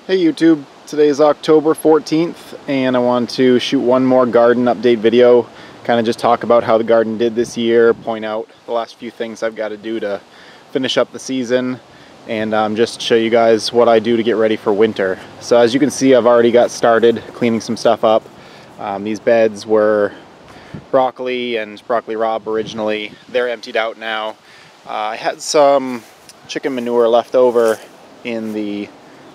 Hey YouTube, today is October 14th and I want to shoot one more garden update video, kind of just talk about how the garden did this year, point out the last few things I've got to do to finish up the season, and just show you guys what I do to get ready for winter. So as you can see, I've already got started cleaning some stuff up. These beds were broccoli and broccoli rabe originally. They're emptied out now. I had some chicken manure left over in the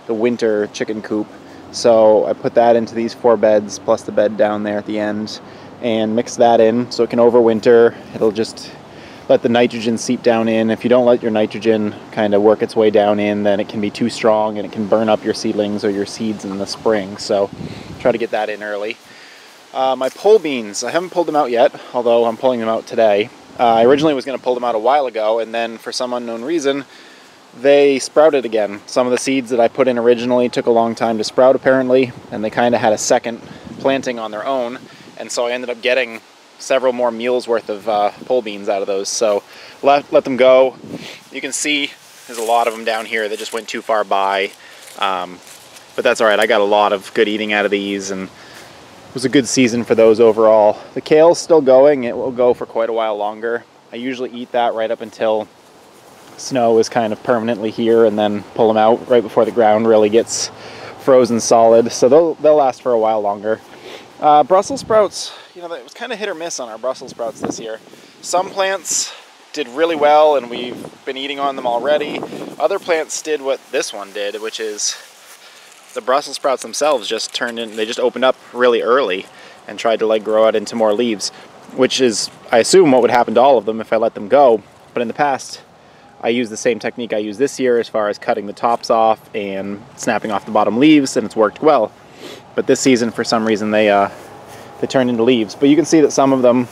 winter chicken coop, so I put that into these 4 beds plus the bed down there at the end and mix that in so it can overwinter. It'll just let the nitrogen seep down in. If you don't let your nitrogen kind of work its way down in, then it can be too strong and it can burn up your seedlings or your seeds in the spring, so try to get that in early. My pole beans, I haven't pulled them out yet, although I'm pulling them out today. I originally was going to pull them out a while ago, and then for some unknown reason they sprouted again. Some of the seeds that I put in originally took a long time to sprout apparently, and they kind of had a second planting on their own, and so I ended up getting several more meals worth of pole beans out of those. So let them go. You can see there's a lot of them down here that just went too far by, but that's alright. I got a lot of good eating out of these, and it was a good season for those overall. The kale's still going. It will go for quite a while longer. I usually eat that right up until snow is kind of permanently here, and then pull them out right before the ground really gets frozen solid, so they'll last for a while longer. Brussels sprouts, you know, it was kind of hit or miss on our Brussels sprouts this year. Some plants did really well and we've been eating on them already. Other plants did what this one did, which is the Brussels sprouts themselves just turned in, they just opened up really early and tried to like grow out into more leaves, which is, I assume, what would happen to all of them if I let them go. But in the past I used the same technique I used this year as far as cutting the tops off and snapping off the bottom leaves, and it's worked well. But this season, for some reason, they turned into leaves. But you can see that some of them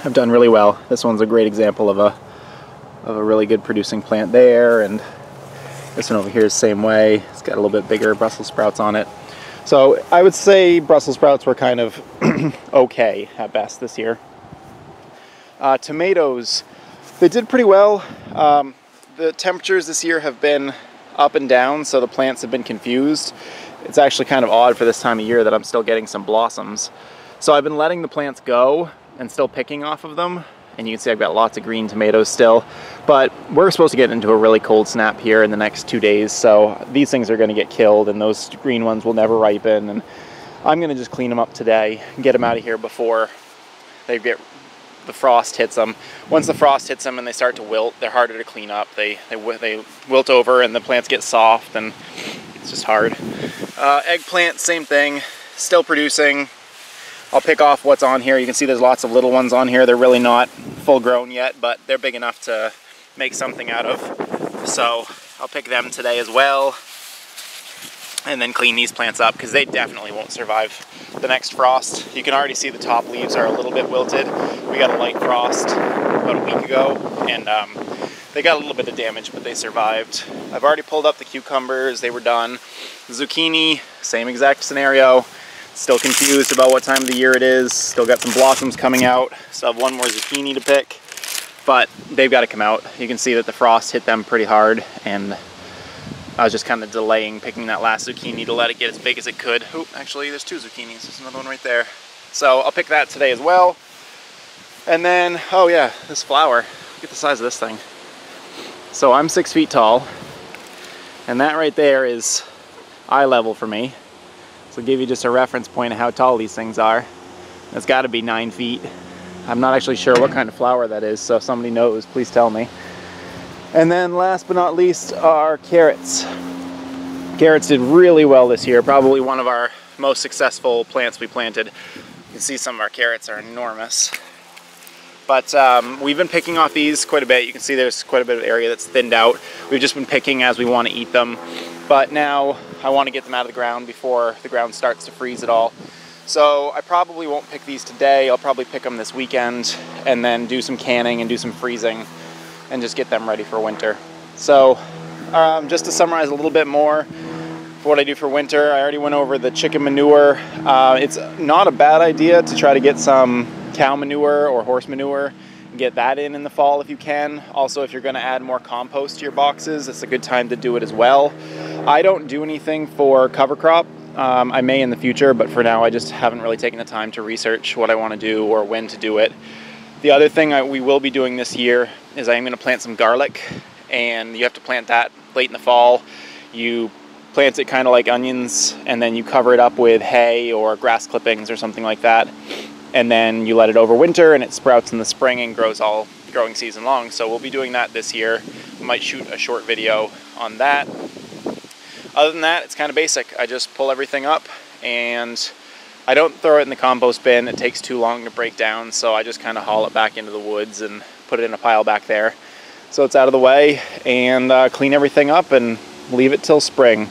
have done really well. This one's a great example of a really good producing plant there, and this one over here is the same way. It's got a little bit bigger Brussels sprouts on it. So I would say Brussels sprouts were kind of okay at best this year. Tomatoes, they did pretty well. The temperatures this year have been up and down, so the plants have been confused. It's actually kind of odd for this time of year that I'm still getting some blossoms. So I've been letting the plants go and still picking off of them. And you can see I've got lots of green tomatoes still. But we're supposed to get into a really cold snap here in the next 2 days, so these things are going to get killed and those green ones will never ripen. And I'm going to just clean them up today and get them out of here before the frost hits them. Once the frost hits them and they start to wilt, they're harder to clean up. They wilt over and the plants get soft, and it's just hard. Eggplant, same thing, still producing. I'll pick off what's on here. You can see there's lots of little ones on here. They're really not full grown yet, but they're big enough to make something out of. So I'll pick them today as well, and then clean these plants up because they definitely won't survive the next frost. You can already see the top leaves are a little bit wilted. We got a light frost about a week ago, and they got a little bit of damage, but they survived. I've already pulled up the cucumbers. They were done. Zucchini, same exact scenario. Still confused about what time of the year it is. Still got some blossoms coming out. Still have one more zucchini to pick, but they've got to come out. You can see that the frost hit them pretty hard, and I was just kind of delaying picking that last zucchini to let it get as big as it could. Oh, actually there's 2 zucchinis. There's another one right there. So I'll pick that today as well. And then, oh yeah, this flower. Look at the size of this thing. So I'm 6 feet tall, and that right there is eye level for me. So I'll give you just a reference point of how tall these things are. It's got to be 9 feet. I'm not actually sure what kind of flower that is, so if somebody knows, please tell me. And then last but not least are carrots. Carrots did really well this year, probably one of our most successful plants we planted. You can see some of our carrots are enormous. But we've been picking off these quite a bit. You can see there's quite a bit of area that's thinned out. We've just been picking as we want to eat them. But now I want to get them out of the ground before the ground starts to freeze at all. So I probably won't pick these today. I'll probably pick them this weekend and then do some canning and do some freezing and just get them ready for winter. So just to summarize a little bit more for what I do for winter, I already went over the chicken manure. It's not a bad idea to try to get some cow manure or horse manure get that in the fall if you can. Also, if you're going to add more compost to your boxes, it's a good time to do it as well. I don't do anything for cover crop. I may in the future, but for now I just haven't really taken the time to research what I want to do or when to do it. The other thing we will be doing this year is I'm going to plant some garlic, and you have to plant that late in the fall. You plant it kind of like onions, and then you cover it up with hay or grass clippings or something like that, and then you let it overwinter, and it sprouts in the spring and grows all growing season long. So we'll be doing that this year. We might shoot a short video on that. Other than that, it's kind of basic. I just pull everything up, and I don't throw it in the compost bin. It takes too long to break down, so I just kind of haul it back into the woods and put it in a pile back there so it's out of the way, and clean everything up and leave it till spring.